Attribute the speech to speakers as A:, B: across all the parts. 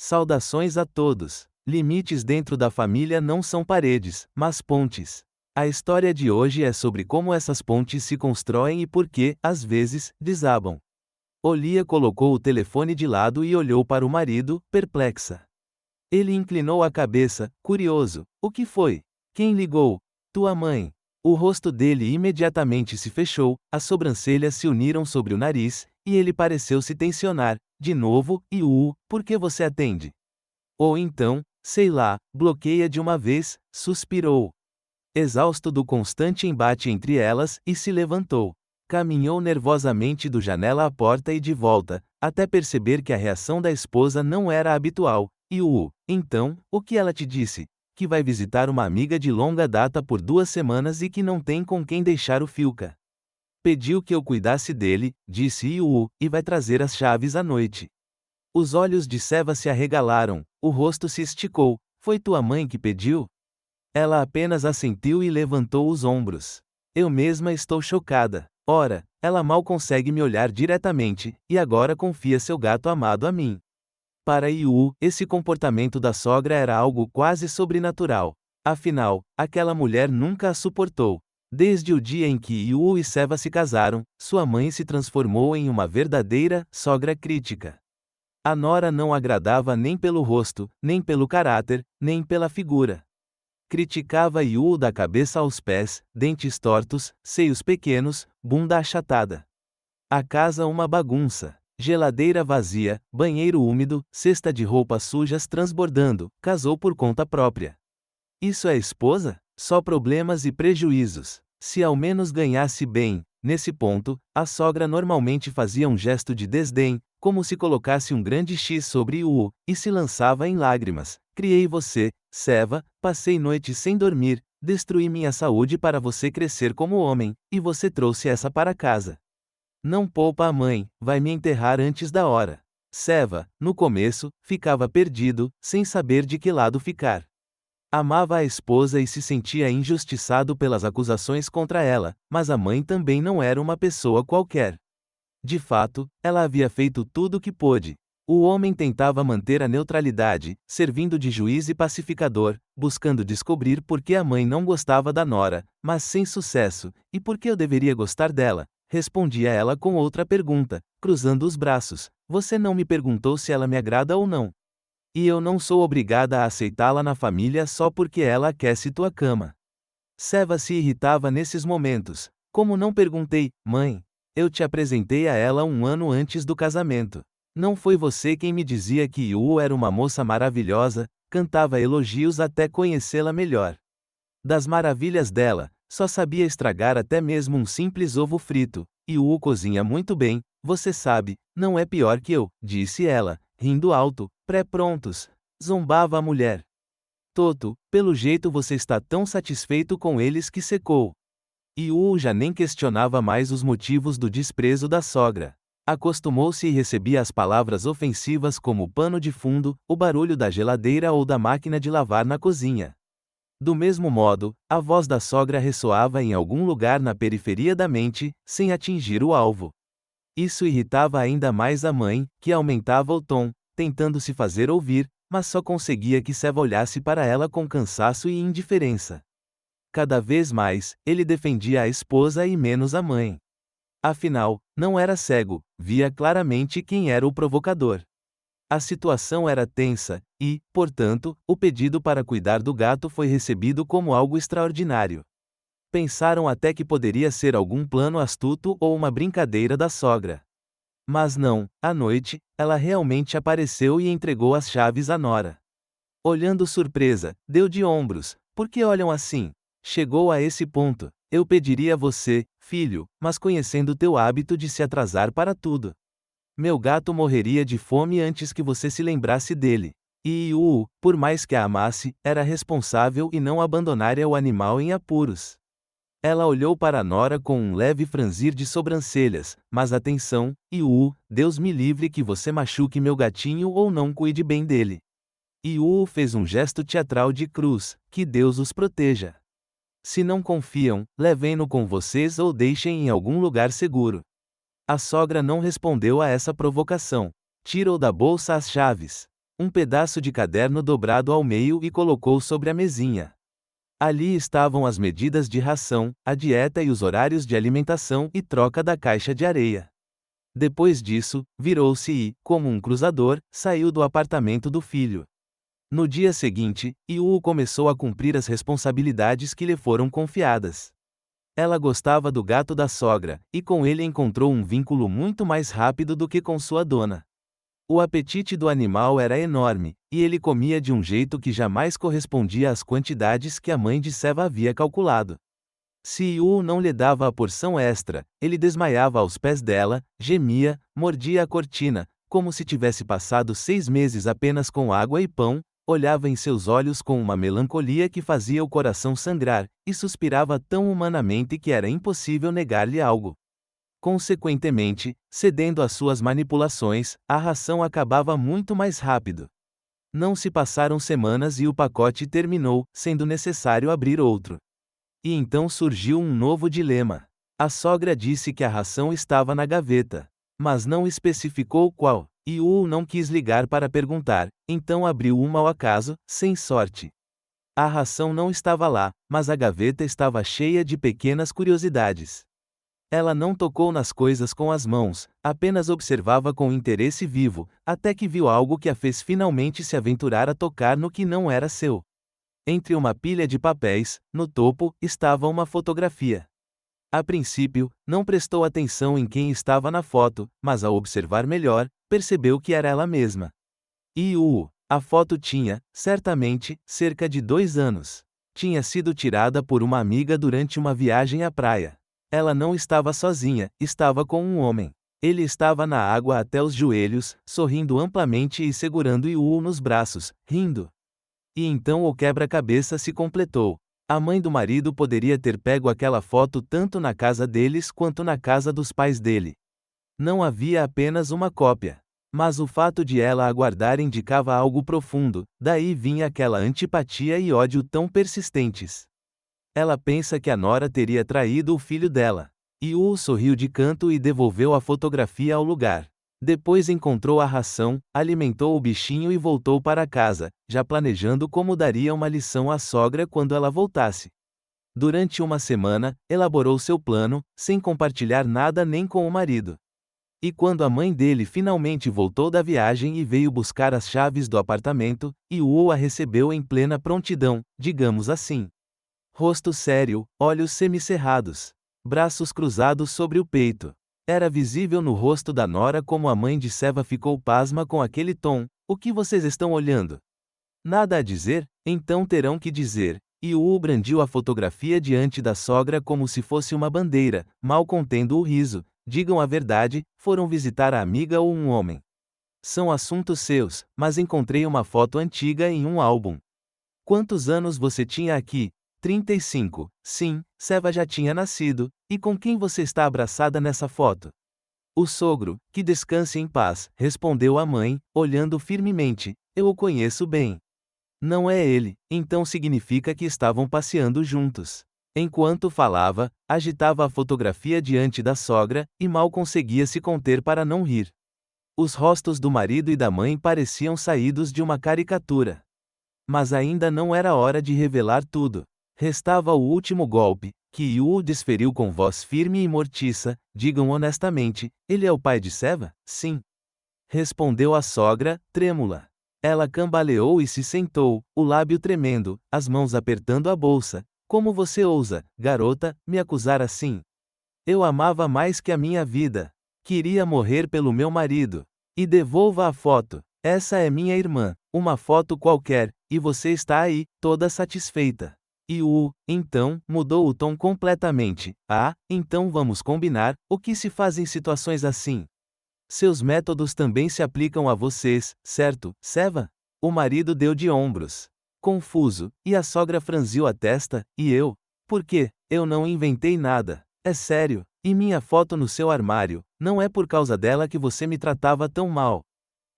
A: Saudações a todos. Limites dentro da família não são paredes, mas pontes. A história de hoje é sobre como essas pontes se constroem e por que, às vezes, desabam. Olia colocou o telefone de lado e olhou para o marido, perplexa. Ele inclinou a cabeça, curioso. O que foi? Quem ligou? Tua mãe. O rosto dele imediatamente se fechou, as sobrancelhas se uniram sobre o nariz, e ele pareceu se tensionar. De novo, por que você atende? Ou então, sei lá, bloqueia de uma vez, suspirou. Exausto do constante embate entre elas, e se levantou. Caminhou nervosamente do janela à porta e de volta, até perceber que a reação da esposa não era habitual. Então, o que ela te disse? Que vai visitar uma amiga de longa data por 2 semanas e que não tem com quem deixar o Filca. Pediu que eu cuidasse dele, disse e vai trazer as chaves à noite. Os olhos de Seva se arregalaram, o rosto se esticou. Foi tua mãe que pediu? Ela apenas assentiu e levantou os ombros. Eu mesma estou chocada. Ora, ela mal consegue me olhar diretamente, e agora confia seu gato amado a mim. Para esse comportamento da sogra era algo quase sobrenatural. Afinal, aquela mulher nunca a suportou. Desde o dia em que e Seva se casaram, sua mãe se transformou em uma verdadeira sogra crítica. A nora não agradava nem pelo rosto, nem pelo caráter, nem pela figura. Criticava da cabeça aos pés, dentes tortos, seios pequenos, bunda achatada. A casa uma bagunça. Geladeira vazia, banheiro úmido, cesta de roupas sujas transbordando, casou por conta própria. Isso é esposa? Só problemas e prejuízos. Se ao menos ganhasse bem. Nesse ponto, a sogra normalmente fazia um gesto de desdém, como se colocasse um grande X sobre e se lançava em lágrimas. Criei você, Seva, passei noites sem dormir, destruí minha saúde para você crescer como homem, e você trouxe essa para casa. Não poupa a mãe, vai me enterrar antes da hora. Seva, no começo, ficava perdido, sem saber de que lado ficar. Amava a esposa e se sentia injustiçado pelas acusações contra ela, mas a mãe também não era uma pessoa qualquer. De fato, ela havia feito tudo o que pôde. O homem tentava manter a neutralidade, servindo de juiz e pacificador, buscando descobrir por que a mãe não gostava da nora, mas sem sucesso. E por que eu deveria gostar dela? Respondia ela com outra pergunta, cruzando os braços. Você não me perguntou se ela me agrada ou não. E eu não sou obrigada a aceitá-la na família só porque ela aquece tua cama. Seva se irritava nesses momentos. Como não perguntei, mãe? Eu te apresentei a ela 1 ano antes do casamento. Não foi você quem me dizia que era uma moça maravilhosa, cantava elogios até conhecê-la melhor. Das maravilhas dela, só sabia estragar até mesmo um simples ovo frito. Cozinha muito bem, você sabe, não é pior que eu, disse ela, rindo alto. Pré-prontos. Zombava a mulher. Toto, pelo jeito você está tão satisfeito com eles que secou. Já nem questionava mais os motivos do desprezo da sogra. Acostumou-se e recebia as palavras ofensivas como o pano de fundo, o barulho da geladeira ou da máquina de lavar na cozinha. Do mesmo modo, a voz da sogra ressoava em algum lugar na periferia da mente, sem atingir o alvo. Isso irritava ainda mais a mãe, que aumentava o tom, tentando se fazer ouvir, mas só conseguia que Seva olhasse para ela com cansaço e indiferença. Cada vez mais, ele defendia a esposa e menos a mãe. Afinal, não era cego, via claramente quem era o provocador. A situação era tensa, e, portanto, o pedido para cuidar do gato foi recebido como algo extraordinário. Pensaram até que poderia ser algum plano astuto ou uma brincadeira da sogra. Mas não, à noite, ela realmente apareceu e entregou as chaves à nora. Olhando surpresa, deu de ombros. Por que olham assim? Chegou a esse ponto. Eu pediria a você, filho, mas conhecendo teu hábito de se atrasar para tudo. Meu gato morreria de fome antes que você se lembrasse dele. E por mais que a amasse, era responsável e não abandonaria o animal em apuros. Ela olhou para a nora com um leve franzir de sobrancelhas, mas atenção, Deus me livre que você machuque meu gatinho ou não cuide bem dele. Fez um gesto teatral de cruz, que Deus os proteja. Se não confiam, levem-no com vocês ou deixem em algum lugar seguro. A sogra não respondeu a essa provocação. Tirou da bolsa as chaves. um pedaço de caderno dobrado ao meio e colocou sobre a mesinha. Ali estavam as medidas de ração, a dieta e os horários de alimentação e troca da caixa de areia. Depois disso, virou-se e, como um cruzador, saiu do apartamento do filho. No dia seguinte, Yu começou a cumprir as responsabilidades que lhe foram confiadas. Ela gostava do gato da sogra, e com ele encontrou um vínculo muito mais rápido do que com sua dona. O apetite do animal era enorme, e ele comia de um jeito que jamais correspondia às quantidades que a mãe de Seva havia calculado. Se Yu não lhe dava a porção extra, ele desmaiava aos pés dela, gemia, mordia a cortina, como se tivesse passado 6 meses apenas com água e pão, olhava em seus olhos com uma melancolia que fazia o coração sangrar, e suspirava tão humanamente que era impossível negar-lhe algo. Consequentemente, cedendo às suas manipulações, a ração acabava muito mais rápido. Não se passaram semanas e o pacote terminou, sendo necessário abrir outro. E então surgiu um novo dilema. A sogra disse que a ração estava na gaveta, mas não especificou qual, e Yu não quis ligar para perguntar, então abriu uma ao acaso, sem sorte. A ração não estava lá, mas a gaveta estava cheia de pequenas curiosidades. Ela não tocou nas coisas com as mãos, apenas observava com interesse vivo, até que viu algo que a fez finalmente se aventurar a tocar no que não era seu. Entre uma pilha de papéis, no topo, estava uma fotografia. A princípio, não prestou atenção em quem estava na foto, mas ao observar melhor, percebeu que era ela mesma. A foto tinha, certamente, cerca de 2 anos. Tinha sido tirada por uma amiga durante uma viagem à praia. Ela não estava sozinha, estava com um homem. Ele estava na água até os joelhos, sorrindo amplamente e segurando Yu nos braços, rindo. E então o quebra-cabeça se completou. A mãe do marido poderia ter pego aquela foto tanto na casa deles quanto na casa dos pais dele. Não havia apenas uma cópia. Mas o fato de ela a guardar indicava algo profundo, daí vinha aquela antipatia e ódio tão persistentes. Ela pensa que a nora teria traído o filho dela. Yu sorriu de canto e devolveu a fotografia ao lugar. Depois encontrou a ração, alimentou o bichinho e voltou para casa, já planejando como daria uma lição à sogra quando ela voltasse. Durante uma semana, elaborou seu plano, sem compartilhar nada nem com o marido. E quando a mãe dele finalmente voltou da viagem e veio buscar as chaves do apartamento, Yu a recebeu em plena prontidão, digamos assim. Rosto sério, olhos semicerrados, braços cruzados sobre o peito. Era visível no rosto da nora como a mãe de Seva ficou pasma com aquele tom. O que vocês estão olhando? Nada a dizer? Então terão que dizer. Yu brandiu a fotografia diante da sogra como se fosse uma bandeira, mal contendo o riso. Digam a verdade, foram visitar a amiga ou um homem? São assuntos seus, mas encontrei uma foto antiga em um álbum. Quantos anos você tinha aqui? 35. Sim, Seva já tinha nascido. E com quem você está abraçada nessa foto? O sogro, que descanse em paz, respondeu a mãe, olhando firmemente. Eu o conheço bem. Não é ele, então significa que estavam passeando juntos. Enquanto falava, agitava a fotografia diante da sogra, e mal conseguia se conter para não rir. Os rostos do marido e da mãe pareciam saídos de uma caricatura. Mas ainda não era hora de revelar tudo. Restava o último golpe, que Yu desferiu com voz firme e mortiça. Digam honestamente, ele é o pai de Seva? Sim. Respondeu a sogra, trêmula. Ela cambaleou e se sentou, o lábio tremendo, as mãos apertando a bolsa. Como você ousa, garota, me acusar assim? Eu amava mais que a minha vida. Queria morrer pelo meu marido. E devolva a foto. Essa é minha irmã, uma foto qualquer, e você está aí, toda satisfeita. Então, mudou o tom completamente. Ah, então vamos combinar, o que se faz em situações assim? Seus métodos também se aplicam a vocês, certo, Seva? O marido deu de ombros. Confuso, e a sogra franziu a testa, e eu? Por quê? Eu não inventei nada. É sério, e minha foto no seu armário, não é por causa dela que você me tratava tão mal.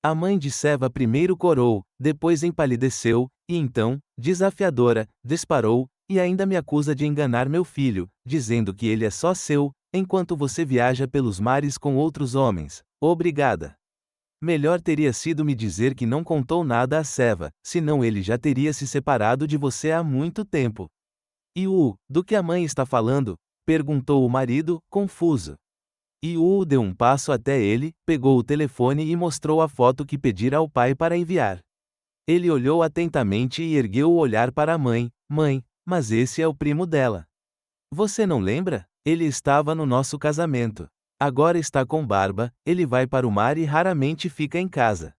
A: A mãe de Seva primeiro corou, depois empalideceu, e então, desafiadora, disparou, e ainda me acusa de enganar meu filho, dizendo que ele é só seu, enquanto você viaja pelos mares com outros homens. Obrigada. Melhor teria sido me dizer que não contou nada a Seva, senão ele já teria se separado de você há muito tempo. Do que a mãe está falando? Perguntou o marido, confuso. Deu um passo até ele, pegou o telefone e mostrou a foto que pedira ao pai para enviar. Ele olhou atentamente e ergueu o olhar para a mãe. Mãe, mas esse é o primo dela. Você não lembra? Ele estava no nosso casamento. Agora está com barba, ele vai para o mar e raramente fica em casa.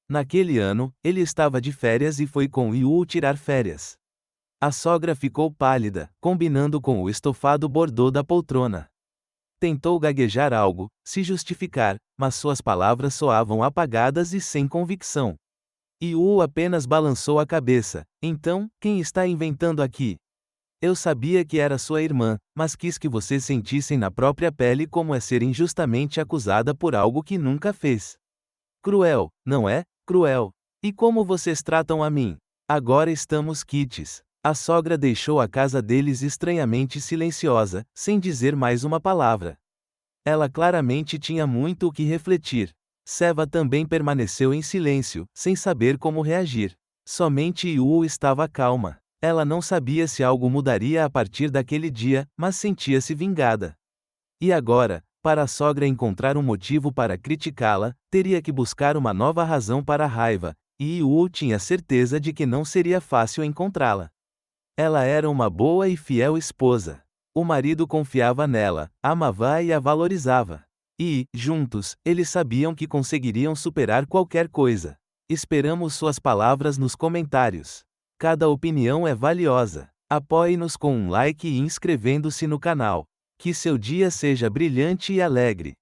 A: Naquele ano, ele estava de férias e foi com Yu tirar férias. A sogra ficou pálida, combinando com o estofado bordô da poltrona. Tentou gaguejar algo, se justificar, mas suas palavras soavam apagadas e sem convicção. Apenas balançou a cabeça. Então, quem está inventando aqui? Eu sabia que era sua irmã, mas quis que vocês sentissem na própria pele como é ser injustamente acusada por algo que nunca fez. Cruel, não é? Cruel. E como vocês tratam a mim? Agora estamos quites. A sogra deixou a casa deles estranhamente silenciosa, sem dizer mais uma palavra. Ela claramente tinha muito o que refletir. Seva também permaneceu em silêncio, sem saber como reagir. Somente Yu estava calma. Ela não sabia se algo mudaria a partir daquele dia, mas sentia-se vingada. E agora, para a sogra encontrar um motivo para criticá-la, teria que buscar uma nova razão para a raiva, e Yu tinha certeza de que não seria fácil encontrá-la. Ela era uma boa e fiel esposa. O marido confiava nela, amava e a valorizava. E, juntos, eles sabiam que conseguiriam superar qualquer coisa. Esperamos suas palavras nos comentários. Cada opinião é valiosa. Apoie-nos com um like e inscrevendo-se no canal. Que seu dia seja brilhante e alegre.